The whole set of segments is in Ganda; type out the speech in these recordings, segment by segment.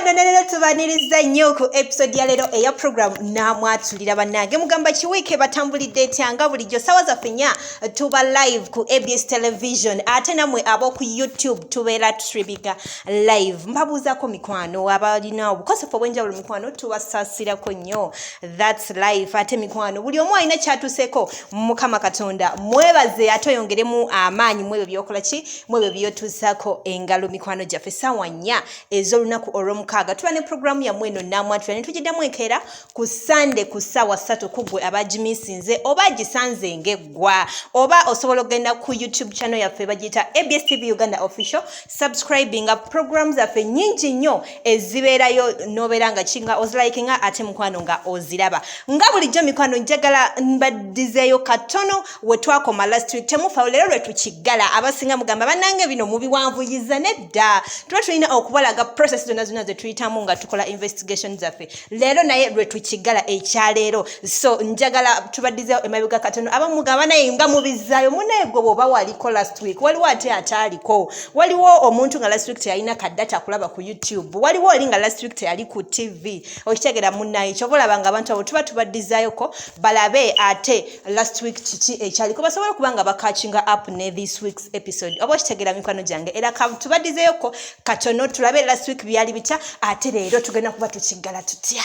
bano lero tubaniriza nnyo ku episode ya lero eya program namwatulira bannange mugamba kiwiike batambulidde etyanga bulijjo sawa zaffe nnya tuba live ku ABS television ate namwe abo ku YouTube tubeera tutribiga live mbabuuzako mikwano abalina obukosefu obw'enjawulo mikwano tubasaasirako nnyo that's life ate mikwano buli omu alina kyatuseeko mukama katonda mwebaze ate oyongeremu amaanyi mwebyo byokola ki mwebyo byotuusako engalo mikwano gyaffe sawa nnya ez'olunaku olw'omukaaga tuba ne programu yammwe eno namwatulira ne tugiddamu enkeera ku Sunday ku ssaawa 3 ku ggwe abagimisinze oba gisanze ng'eggwa oba osobola okgenda ku YouTube channel yaffe bagiyita ABS TV Uganda Official subscribing programs zaffe nnyingi nnyo ezibeerayo n'obeera nga kinga ozilikinga ate mukwano nga oziraba nga bulijjo mikwano njagala mbaddizeeyo katono we twakoma last week temufa lero lwe tukiggala abasinga mugamba bannange bino mubiwanvuyiza nedda tuba tulina okubalaga process zonna ze tuyitamu nga tukola investigation zaffe leero naye lwe tukiggala ekyaleero so njagala tubaddizeeyo emabega katono abamugamba naye nga mubizaayo muneegwe bw'oba waliko last week waliwo ate ataaliko waliwo omuntu nga last week teyalina kaddata kulaba ku YouTube waliwo oli nga last week teyali ku TV okitegera munnaye kyova olabanga abantu abo tuba tubaddizaayoko balabe ate last week kiki ekyaliko basobole kubanga bakachinga up ne this week's episode oba okitegera mikwano gyange era tubaddizeeyoko katono tulabe last week byali bitya ate leero tugenda kuba tukiggala tutya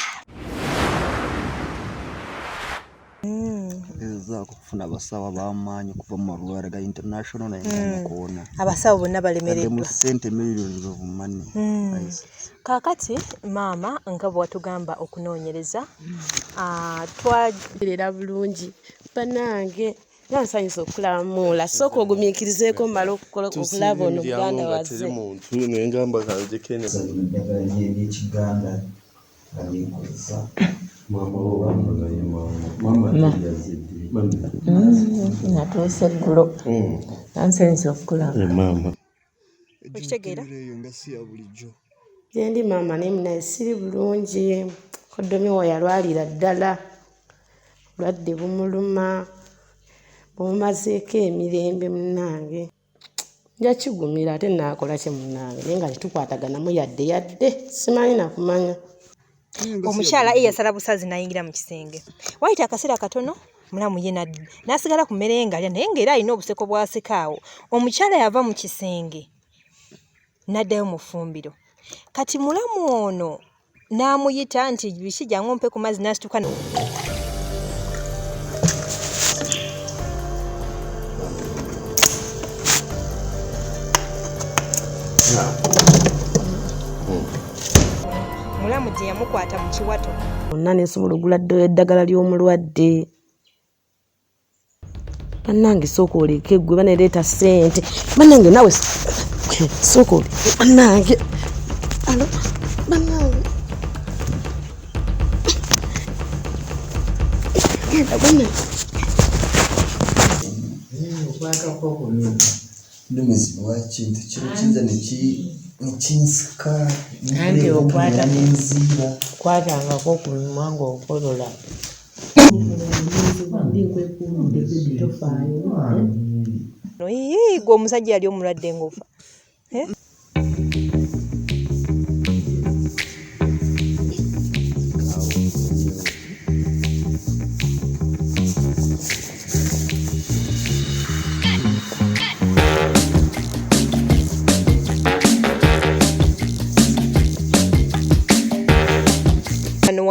ezaako kufuna abasawo b'amaanyi okuva mu malwaliro ga international naye mukoona abasawo bonna balemereddwa mu ssente millions of money kaakati maama nga bwe watugamba okunoonyereza twagerera bulungi bannange nansanyusa okulamuula sooka ogumiikirizeeko mmala okukola okulaba ono muganda wazze nengamba kanze kene eddagala ly'ekiganda nga linkozesa natuuse eggulo nansanyusa okulaba maama okitegeera nga si ya bulijjo gyendi maama naye munaye siri bulungi koddomi wo yalwalira ddala bulwadde bumuluma bumumazeeko emirembe munnange nja kigumira ate naakola kye munnange naye nga tetukwataganamu yadde simanyi nakumanya omukyala eyasala busazi nayingira mu kisenge wayita akaseera katono mulamu ye n'asigala ku mmere nga alya naye ng'era alina obuseko bwasekaawo omukyala yava mu kisenge n'addayo mu ffumbiro kati mulamu ono n'amuyita nti biki jangu mpe ku mazzi n'asituka mulamu gye yamukwata mu kiwato onna nesobola ogula eddagala ly'omulwadde bannange sooka oleke eggwe banereeta ssente bannange nawe sooka oleke bannange alo bannange genda bannange okwakakoko ndumizi wakintu kiro kiza nekinsika anti okwata nenzira kwatangako ku mumwa ng'okolola gwe omusajja yali omulwadde ng'ofa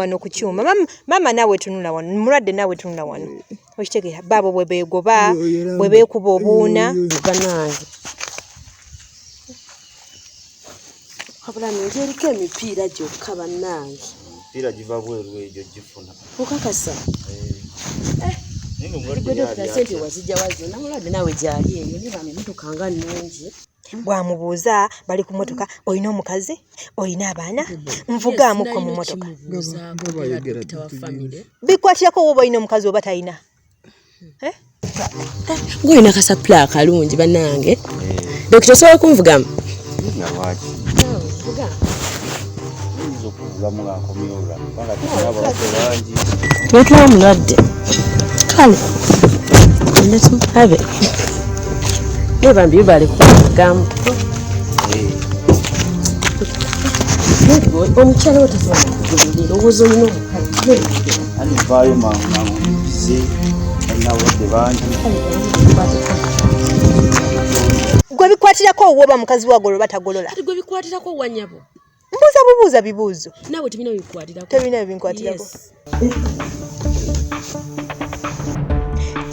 wano ku kyuma mama naawe tunula wano mulwadde naawe tunula wano okitegeera baabo bwe beegoba bwe beekuba obuuna bannange wabula ninge eriko emipiira gyokka bannange emipiira giva bweru egyo gifuna okakasa igwedokita sente wazijja wazzo namulwadde naawe gyali eyo nibama emmotoka nga nnungi bwamubuuza bali ku mmotoka olina omukazi olina abaana nvugaamuko mu mmotoka bikwatirako woba olina omukazi oba talina ng'olina akasapula akalungi bannange dokita osobola kunvugamu netwa omulwadde kale netumuabe nebambi bali kuvugamu omukyala we tasobola kugulira owooza olina omukazi ani vaayo mangu bize nawadde bangi gwe bikwatirako owoba mukazi wa golola batagolola ati gwe bikwatirako wanyabo mbuuza bubuuza bibuuzo naawe tebina bikwatirako tebina binkwatirako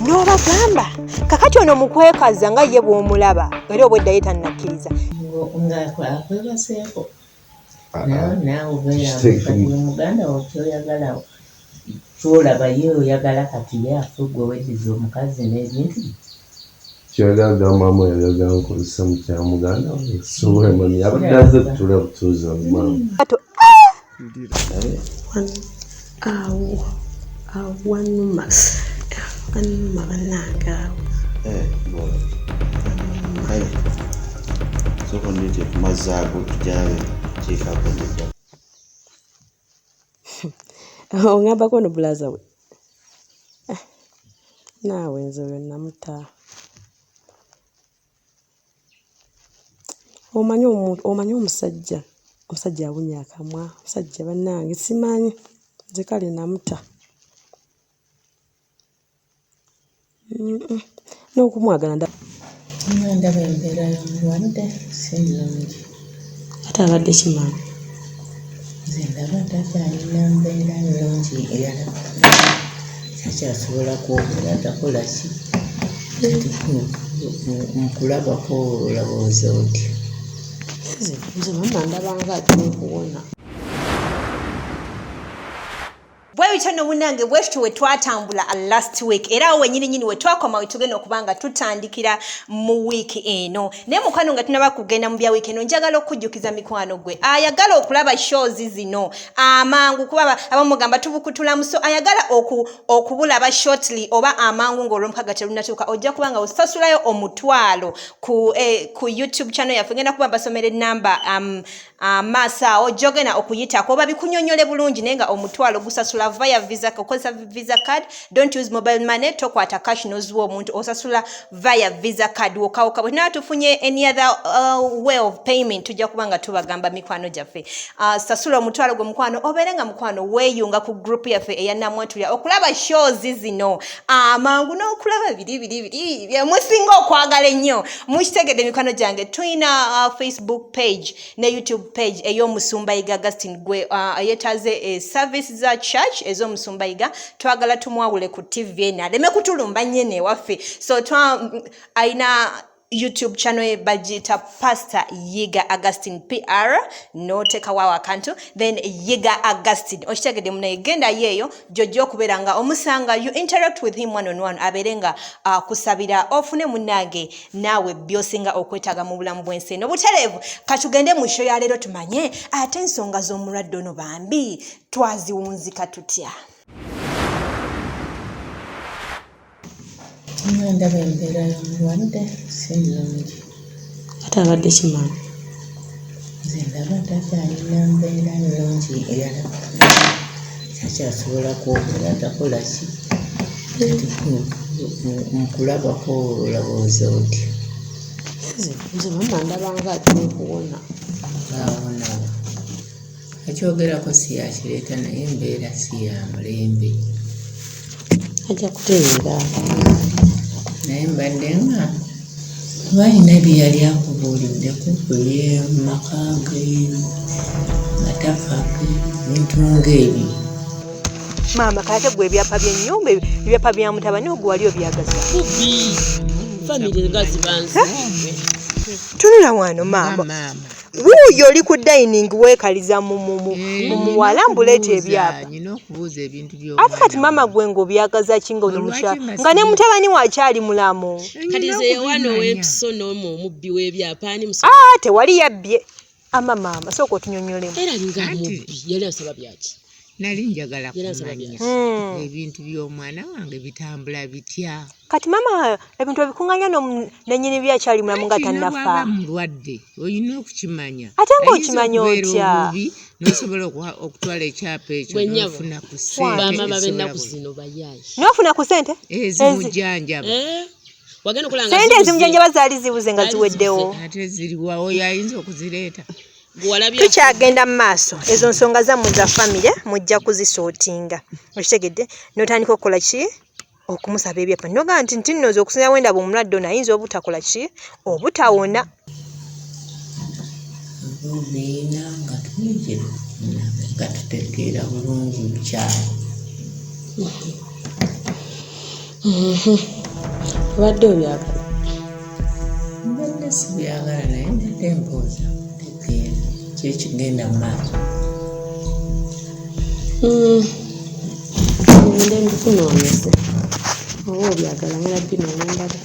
n'obagamba kakati ono mukwekaza nga ye bw'omulaba era obweddayo tannakkiriza ng'akwebaseeko naawe obeera muganda wo kyoyagala kyolaba ye oyagala kati ye afe gwe weddiza omukazi n'ebintu kyoyagala gamaama oyagala nkozesa mu kya muganda sobola mami abadde aze kutula butuuzi walumaama wanuma bannange awo soko ndete kumazzi ago tujabe kiikako nedda ongambako ono bulaza we naawe nze we namuta omanyi omusajja awunya akamwa omusajja bannange simanyi nze kale namuta n'okumwagala ndaba embeera y'omulwadde si nnungi ate abadde kimanyi nze ndaba takyalina mbeera nnungi eyala takyasobola kwogera takola ki nkulabako olabooza otya nze mama ndabanga atera okuwona bwebityo nno munnange bwetutyo we twatambula last week era awo wenyininyini we twakoma we tugenda okuba nga tutandikira mu wiiki eno naye mukwano nga tunaba kugenda mu bya wiiki eno njagala okujjukiza mikwano gwe ayagala okulaba shows zino amangu kuba abamugamba tubukutulamu so ayagala okubulaba shortly oba amangu ng'olwomukaga terunatuuka ojja kuba nga osasulayo omutwalo ku YouTube channel yaffe ngenda kuba basomera ennamba masa ojogena okuyitako oba bikunyonyole bulungi naye nga omutwalo gusasula via visa okozesa visa card don't use mobile money tokwata cash noziwa omuntu osasula via visa card wokawoka bwe tufunye any other way of payment tujja kuba nga tubagamba mikwano gyaffe sasula omutwalo gwe mukwano obeere nga mukwano weeyunga ku group yaffe eyannamwatulya okulaba shows zino amangu n'okulaba biri byemusinga okwagala ennyo mukitegedde mikwano gyange tulina Facebook page ne YouTube page ey'omusumbayiga Augustine gwe yetaze service za church ez'omusumbayiga twagala tumwawule ku TV ena aleme kutulumba nnyene ewaffe so aina YouTube channel bagita Pastor Yiga Augustine PR noteka wawa akantu then Yiga Augustine okitegedde munaye genda yeeyo jojja okubeera nga omusanga you interact with him one on one abeerenga kusabira ofune munnange naawe byosinga okwetaaga mu bulamu bw'ensi eno butereevu katugende mu show ya leero tumanye ate ensonga z'omulwadde ono bambi twaziwunzika tutya ndaba embeera y'omulwadde si nnungi ate abadde kimanyi nze ndaba takyalina mbeera nnungi eyala takyasobola kwogera takola ki nkulabako olabooza otya nze mama ndabanga atera okuwona awonawo akyogerako si yakireeta naye embeera si ya mulembe ajja kutereera naye mbadde nga balina byeyali akubuuliddeko maka ge mataka ge bintu ng'ebyo maama kate gwe ebyapa by'ennyumba ebyapa bya mutabani ogwo wali obyagaza bubi famire nga zibanze tunula wano maama wuuyo oli ku dining weekaliza mu muwala mbuleeta ebyapa ate kati maama gwe ng'obyagaza kinga ono mukyala nga ne mutabani wakyali mulamu kati ze yewano w'empiso n'omu omubbi w'ebyapa ani tewali yabbye ama maama sooka otunyonyolemu era nga mubbi yali asaba byaki nali njagala kumanya ebintu by'omwana wange bitambula bitya kati mama ebintu ebikunganya nenyini byakyali mulamu nga tannafa mulwadde olina okukimanya ate ng'okimanya otya nosobola okutwala ekyapa ekyo nofuna ku bamama b'ennaku zino bayaayi nofuna ku sente ezimujjanjaba wagenda okulanga sente ezimujanjaba zaali zibuze nga ziweddewo ate ziriwa oyo ayinza okuzireeta tukyagenda mu maaso ezo nsonga zammwe za famire mujja kuzisootinga okitegedde n'otandika okukola ki okumusaba ebyapa noga nti nnoza okusinza wenda bw'omulwadde ono ayinza obutakola ki obutawona obeera nga tulegera nga tutegeera bulungi mukyalo obadde obyagala mbadde sibyagala naye mbadde mpooza tegeera kyekigenda mu maaso ngende mbikunoonyeze oba obyagala ngera binoonya endala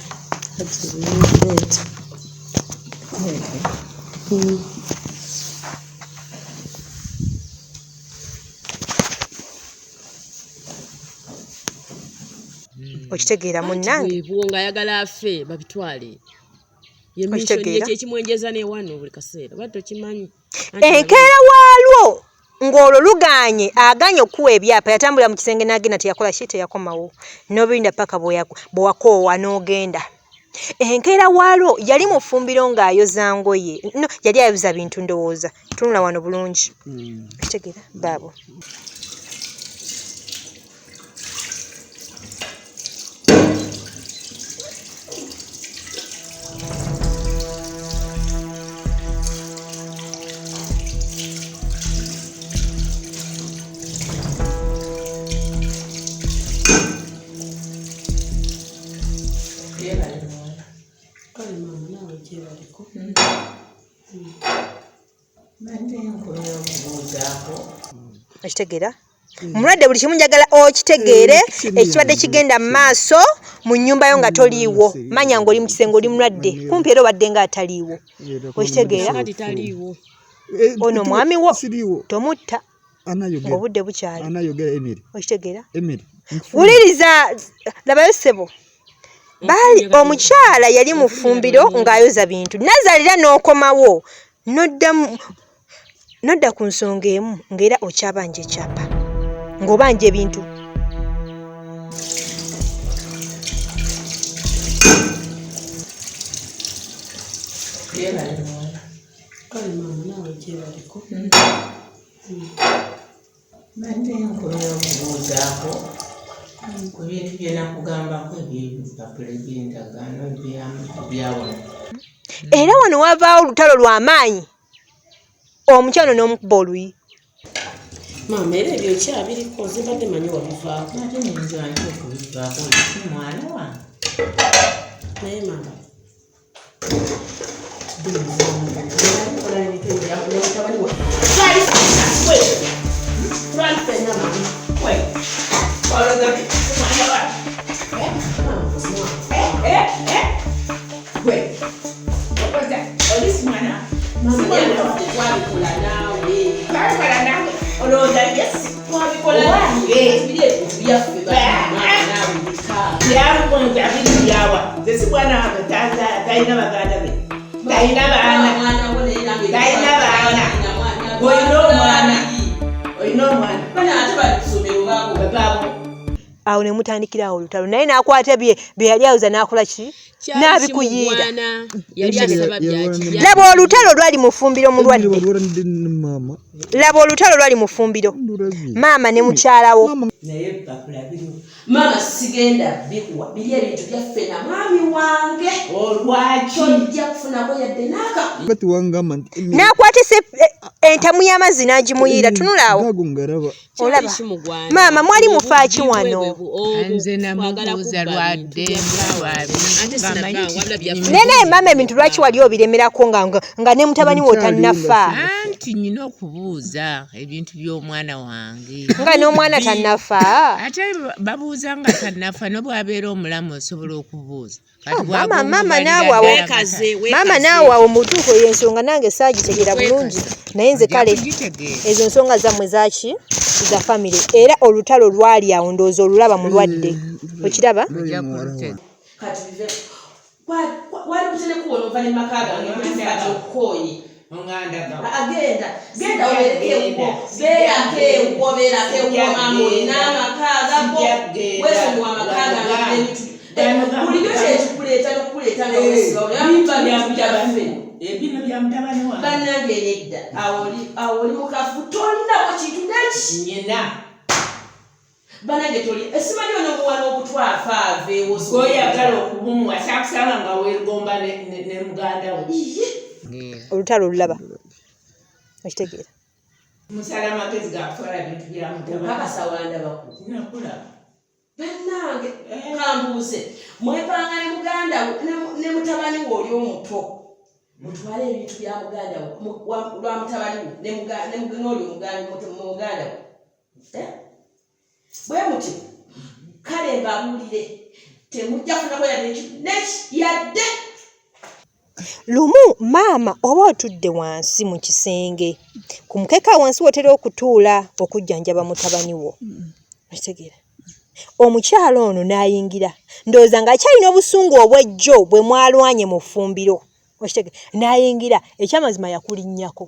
azibireeta okitegeera munnange nga ayagala afe babitwale yekimwenjeza newano buli kaseera bwatto kimanyi enkeera waalwo ng'olwo luganye aganye okuwa ebyapa yatambulira mu kisenge n'agenda teyakola ki teyakomawo n'obinda paka bwewakoowa n'ogenda enkeera waalwo yali mu ffumbiro ng'ayoza ngoye no yali ayoza bintu ndowooza tunula wano bulungi okitegeera baabo okitegeera omulwadde buli kimu njagala okitegeere ekibadde kigenda mu maaso mu nnyumba yo nga toliiwo manya ng'oli mu kisenge oli mulwadde kumpi era obadde nga ataliiwo okitegeera ono mwami wo tomutta ng'obudde bukyali okitegeera wuliriza labayo ssebo baali omukyala yali mu ffumbiro ng'ayoza bintu nazaalira n'okomawo nodda ku nsonga emu ng'era okyabanja ekyapa ng'obanja ebintu badde nkomya okubuuzaako ku bintu byenakugambako ebyebipapula eby'endagaano ebyawano era wano wavaawo olutalo lw'amaanyi omukyano n'omukuba oluyi maama era ebyo kyabiriko zibadde manyi wabivaako ate nyinza wanti okubivaako mwana wange naye maama awo ne mutandikirawo olutalo naye n'akwata bye yali awoza n'akola ki n'abikuyiira laba olutalo lwali mu ffumbiro mulwadde laba olutalo lwali mu ffumbiro maama ne mukyalawo naye bipapula biriwo maama sigenda bikuwa biri ebintu byaffe na mwami wange olwaki ojja kufunako yadde n'akwatisa entamu y'amazzi n'agimuyiira tunulaawo olaba maama mwali mufaaki wano nze namubuuza lwadde nene maama ebintu lwaki wali obiremerako nga ne mutabani wo tannafa anti nyina okubuuza ebintu by'omwana wange nga n'omwana tannafa ate babuuza nga tannafa nobwabeera omulamu osobola okubuuza maama naawe awo mutuuko y'ensonga nange saagitegeera bulungi naye nze kale ezo nsonga zammwe zaki za famire era olutalo lwali awo ndowooza olulaba mulwadde okiraba wali kutelekuwona ova ne maka gange kutifati okukoonye genda obeereko ewuwo beerako ewuwo mama olina amaka gago weesonyiwa amaka gange n'emitu bulijjo kyekikuleeta n'okukuleeta nga wesibawo yabimba bintu byaffe ebino bya mutabani wange bannange nedda awo oli mukafu tolinako kintu neki nyina bannange toli esimanyi onomuwala obutwafaave goyagala okubumwa kyakusanga nga weegomba ne muganda we olutalo olulaba okitegeera musala amagezi gakutwala bintu bya mutabakasawandabako nakulaba bannange kambuuze mwepanga ne muganda ne mutabani we oli omuto mutwale ebintu bya muganda lwa mutabani we n'oli muganda we bwe muti kale mbabuulire temujja funako yadde lumu maama oba otudde wansi mu kisenge ku mukeeka wansi wotera okutuula okujjanjaba mutabani wo okitegeera omukyalo ono n'ayingira ndowooza ng'akyalina obusungu obw'ejjo bwe mwalwanye mu ffumbiro okitegeera n'ayingira ekyamazima yakulinnyako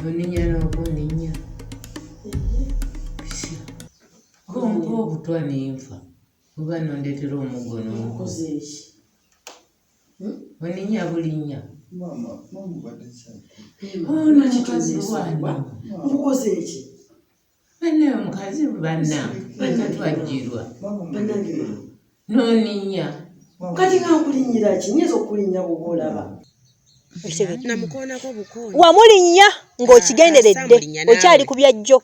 oninya n'okuninya kompa obutwa nenfa oba nondetera omugono oninya bulinya ono mukazi wange banne omukazi banna batatwajjirwa noninya kati nga nkulinyira ki nyinza okulinya bwoba olaba wamulinnya ng'okigenderedde okyali ku byajjo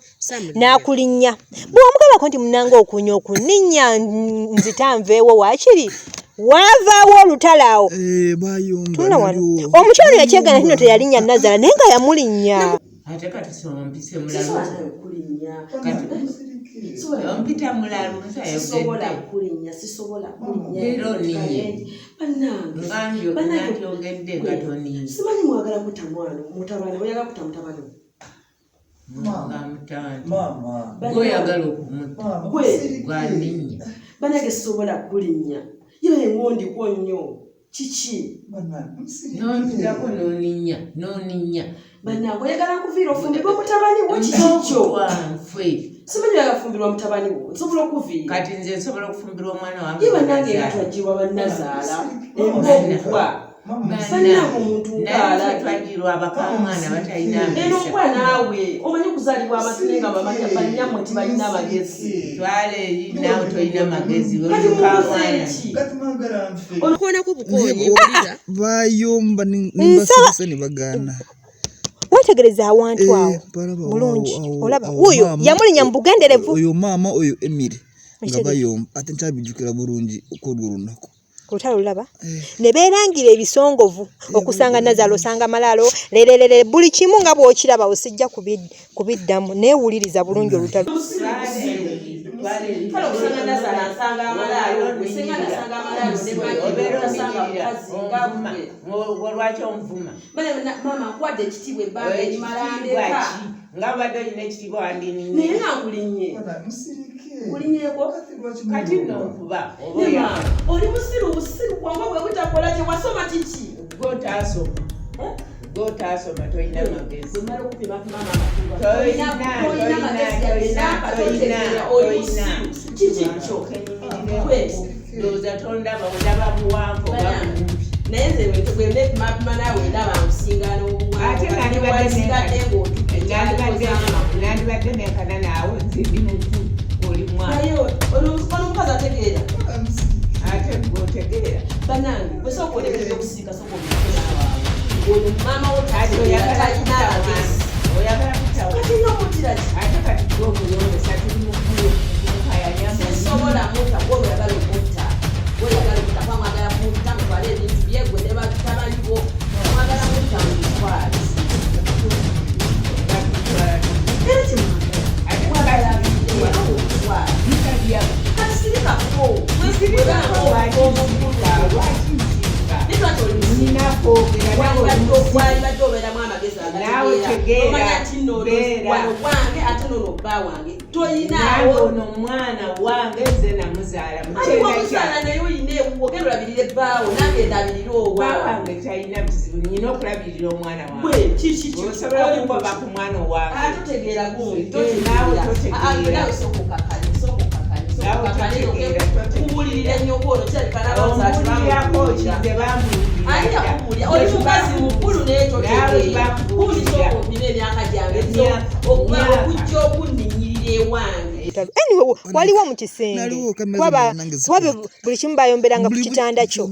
n'akulinnya bw'omugabako nti munanga okunya okuninnya nzitanveewo waakiri waavaawo olutalo awo tuna wano omukyalo yakyegana tino teyalinnya Nazala naye nga yamulinnya ate kati sompise mulalu ompita mulalu sisobola kulinya era oninye ngandyogedde nga toninye simanyi mwagala kutta mwana mutabani oyagala kutta mutabani nga mutanti goyagala okumutta gwaninye banage sisobola kulinya yewe engondiko nnyo kiki nompitako noninya bannange oyagala kuviira ofumbirwa mutabani wo kikikyo wanfe simanyi yagafumbirwa mutabani wo nsobola okuviira kati nze nsobola okufumbirwa omwana wange ye bannange yatwajjirwa bannazaala embokwa bannange omuntu nkaala twajjirwa abakamwana batalina eno nkwa naawe omanyi okuzaalibwa amatune nga banyammwe tibalina amagezi twala eri naawe tolina magezi kati mukuzeeki okonako bukonyi owulira bayomba nimbasirisa ne bagaana wetegereza awantu awo bulungi olaba wuyo yamulinya mu bugenderevu oyo maama oyo Emiri nga bayomba ate nkyabijjukira bulungi okwolwo olunaku olutalo olulaba ne beerangira ebisongovu okusanga Nazala osanga malaalo lererere buli kimu nga bw'okiraba osijja kubiddamu neewuliriza bulungi olutalo lwaki omuvuma mama nkwadde ekitiibwa ebbanga erimalambeka nga badde olina ekitiibwa wandinini naye nga nkulinye kulinyeko kati nonkuba oli busiru bwongo bwe butakola gye wasoma kiki gotasoma tolina magezi ndowooza tondaba olaba buwanvu oba bumpi naye nze bwemepimapima naawe ndaba nkusinga nandibadde nenkana naawe nzindi mutu oli mwana omukazi ategeera ate gotegeera banange bwesooka oleberera okusiika soka oyo mama wo oyagala kutawatinokutira ate kati gomuyomesa tuli mukuyo sobola muta gwobe oyagala okutta oyagala okutta kwamwagala kumutta mutwale ebintu byegwe ne batabaliwo wano wange ate nono bba wange toyinaawo ono omwana wange nze namuzaala mukyala naye oyina ewuwo genda olabirire bbaawo nange ndabirire owange talina buzibu nyina okulabirira omwana wange osobola okugoba ku mwana owange totegeera gunawe kubuulirira nnyoko ono oli mukazi mukulu naye totegeera buulisa okumpima emyaka gyange okujja okunninyirira ewange. Anyway, waliwo mu kisenge waba buli kimu bayomberanga ku kitanda kyo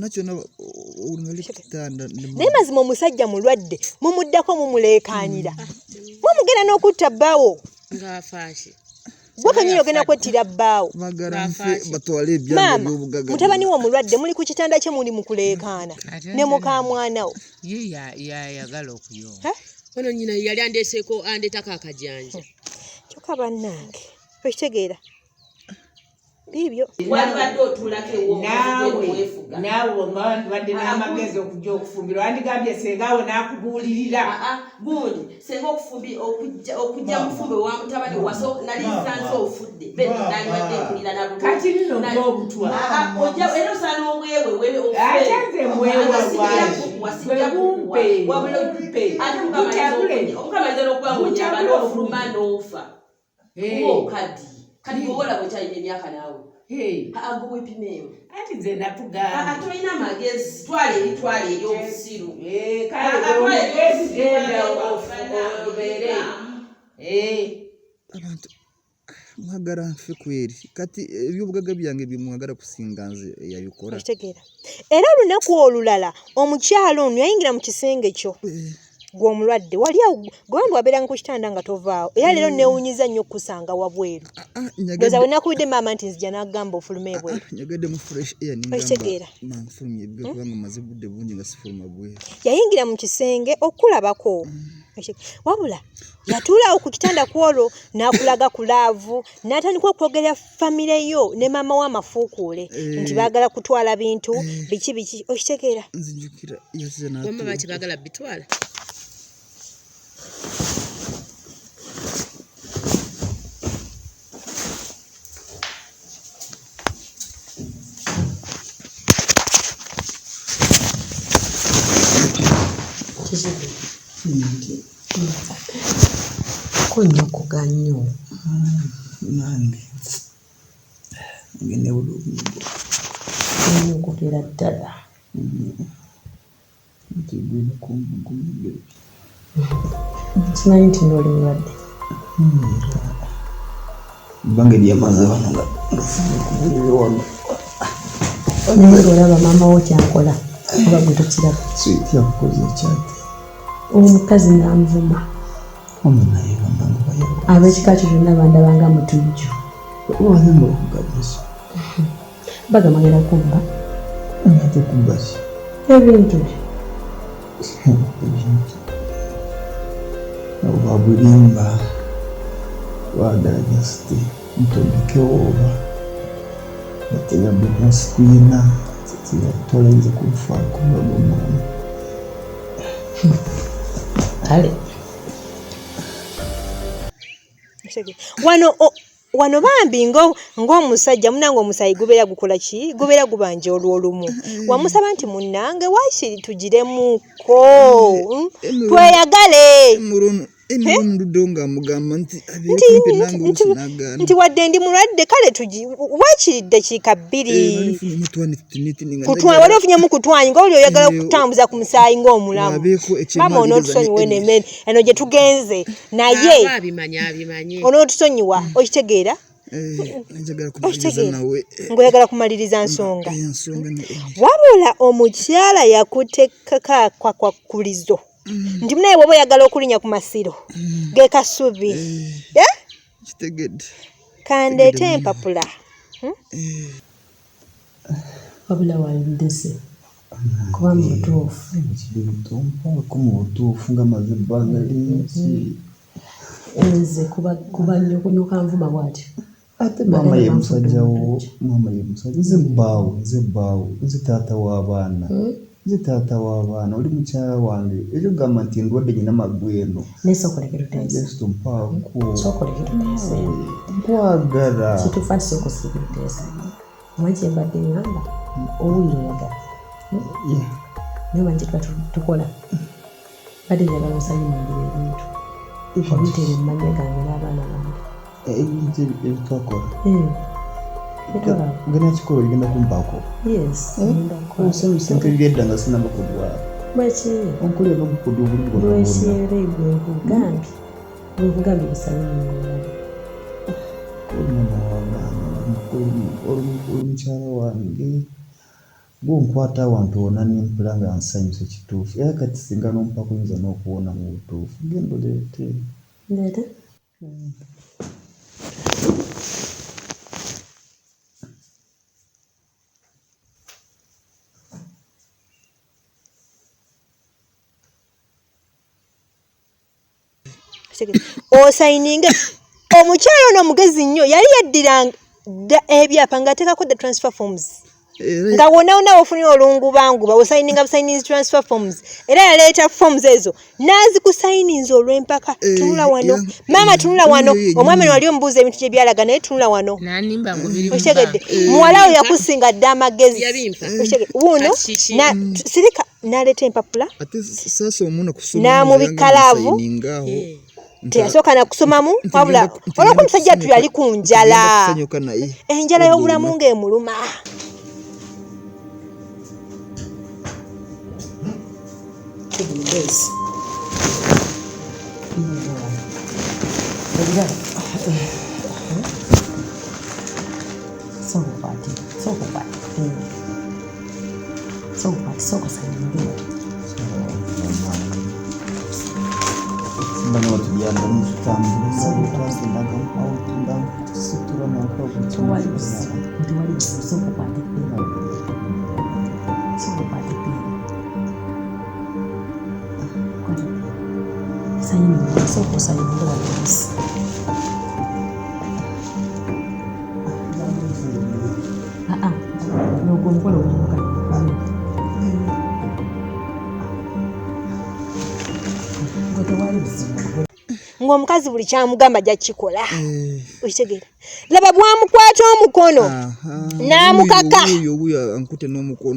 naye mazima omusajja mulwadde mumuddako mumuleekaanira mumugenda n'okutta bbaawo gwe kanyini ogenda kwettira bbaawo maama mutabani wo mulwadde muli ku kitanda kye muli mu kuleekaana ne mukamwanawo yayagala okuyomba ono nyina yali andeeseeko andeetako akajanja kyokka bannange okitegeera biibyo walibadde otuulako naawe obadde n'amagezi okujja okufumbira wandigambye sengaawo n'akubuulirira gundi senga okujja mufumbe wa mutabani nali nsanze ofudde nalibadde nkulira kati nno ng'obutwa era osaana obwewe ate nze mwewawabumpe omukamaliza n'okuba ng'onyamba n'ofuluma n'ofa okaddi kati bwowola bwekyalina emyaka naawe ago bwepimeewo anti nze nakugamba tolina amagezi twala eri obusiru abantu mwagala nfe kweri kati ebyobugagga byange byemwagala kusinga nze yabikola okitegeera era olunaku olulala omukyalo ono yayingira mu kisenge kyo gw'omulwadde wali awo gwembe wabeeranga ku kitanda nga tovaawo era leero neewunyiza nnyo okusanga wabweru geza we nakubidde maama nti nzija n'agamba ofuluma ebweru nyagadde mu fresh air okitegeera nanfulumya ebyo kubanga maze budde bungi nga sifuluma bweru yayingira mu kisenge okulabako wabula yatuulaawo ku kitanda kwolwo n'akulaga ku laavu n'atandika okwogerera famire yo ne maama w'amafuukuule nti baagala kutwala bintu biki okitegeera nzijukira yazize wamma baki baagala bitwala Konyo kuganyo nange ngene bulungi okugera ddala ntigwina kumbugumibe kimanyi nti ndoli mulwadde bange lyamaze bano nga kubulire wano onenge olaba maama wo kyankola oba gwe tokiraba switi yakukoze ekyati omukazi n'anvuma omunaye bambangu bayo ab'ekika kyo kyonna bandabanga mutujju wanyuma okugabisa bagamagera kubba ate kubbaki ebintu wabulimba wagala jasiti ntondikewo oba batega business kwina tolenze kufaako bagomwana ale wano bambi ng'omusajja munange omusayi gubeera gukola ki gubeera gubanja olw'olumu wamusaba nti munnange waakiri tugiremuko tweyagale emirundi nga amugamba nti nti wadde ndi mulwadde kale waakiri ddakiika 2 wali ofunyemu kutwanyi nga oli oyagala okutambuza ku musaayi ng'omulamu mama onootusonyiwa n'emmere eno gye tugenze naye onootusonyiwa okitegeera ng'oyagala kumaliriza nsonga wabula omukyala yakuteekako akwakwakulizo nti munaye bw'oba oyagala okulinya ku masiro ge kasubi kandeete empapula wabula waldese kuba mutuufu mutuufu nga maze ebbanga lingi nze kuba nnyo kunyoka nvuma bwatyo ate maama ye musajja wo maama ye musajja nze bbaawo nze taata w'abaana nze taata w'abaana oli mukyala wange ekyo gamba nti ndwadde nyina magweno nesokolekera utese mpaako sokolekera utese nkwagala kitufa sokosikira utese mwaje mbadde ngamba owulira oyagala naye manje tukola badde njagala osayiningire ebintu obitere mu manya gange n'abaana bange ebintu ebitwakola gena kikola ligenda kumpaako osanyuse ebyedda nga sinaba kudwala bweki onkulira n'obukodde obulungi lwekyere bwekugambye busayiningire oli mukyala wange gwonkwata awantu wona nempula nga nsanyusa ekituufu era kati singa nompako yinza n'okuwona mu butuufu genda oleete ndeete osayininge omukyala ono mugezi nnyo yali yaddira ebyapa ng'ateekako the transfer forms nga wonna ofunye olungubanguba osayininga busayininzi transfer forms era yaleeta forms ezo n'azikusayininza olw'empaka tunula wano maama tunula wano omwami wali omubuuza ebintu gye byalaga naye tunula wano okitegedde muwala we yakusinga dda amagezi wuuno sirika n'aleeta empapula n'amubikkalaavu teyasooka nakusomamu wabula olwoko omusajja tu yali ku njala enjala y'obulamu ng'emuluma ng'omukazi buli kyamugamba ajja kukikola okitegeera laba bwamukwata omukono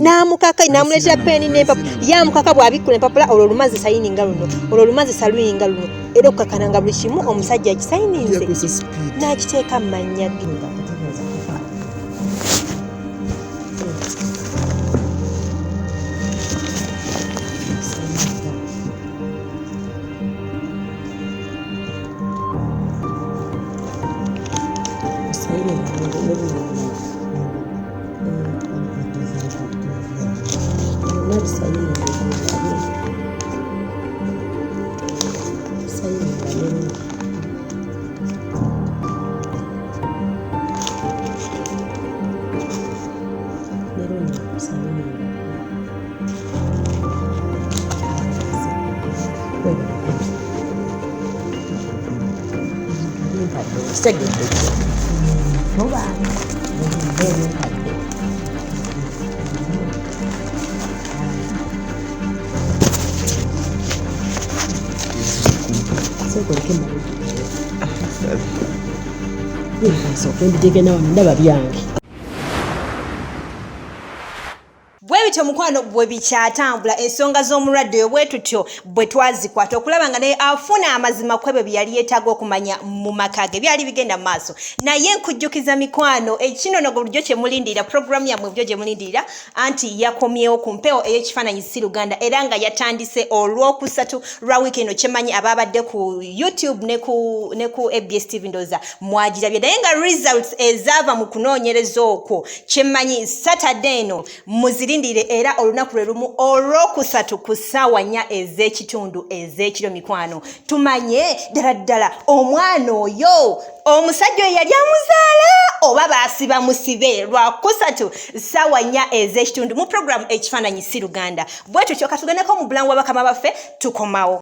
n'amukaka n'amuleetera peeni n'empapula yamukaka bw'abikkula empapula olwo olumazi sayininga luno olwo olumazi saluyinga luno era okukakana nga buli kimu omusajja akisayininze n'akiteeka mu mannya ge bwebityo mukwano bwe bikyatambula ensonga z'omulwadde oyo bwe tutyo bwe twazikwata okulaba nga naye afuna amazima kwebyo bye yali yeetaaga okumanya mu maka ge byali bigenda mu maaso naye nkujjukiza mikwano ekinonogo bulijjo kye mulindirira puroguramu yammwe bujjo gye mulindirira anti yakomyewo ku mpewo ey'ekifaananyi si Luganda era nga yatandise olw'okusatu lwa wiiki eno kyemanyi ababadde ku YouTube ne ku ABS TV ndooza mwagirabye naye nga results ezaava mu kunoonyereza okwo kyemanyi Saturday eno muzirindire era olunaku lwe lumu olw'okusatu ku ssaawa 4 ez'ekitundu ez'ekiro mikwano tumanye ddala omwana oyo omusajja oyo yali amuzaala oba baasiba musibe lwakusatu ssaawa 4 ez'ekitundu mu puroguramu ekifaananyi si Luganda bwe tutyo katugendeko mu bulangu bwa bakama baffe tukomawo.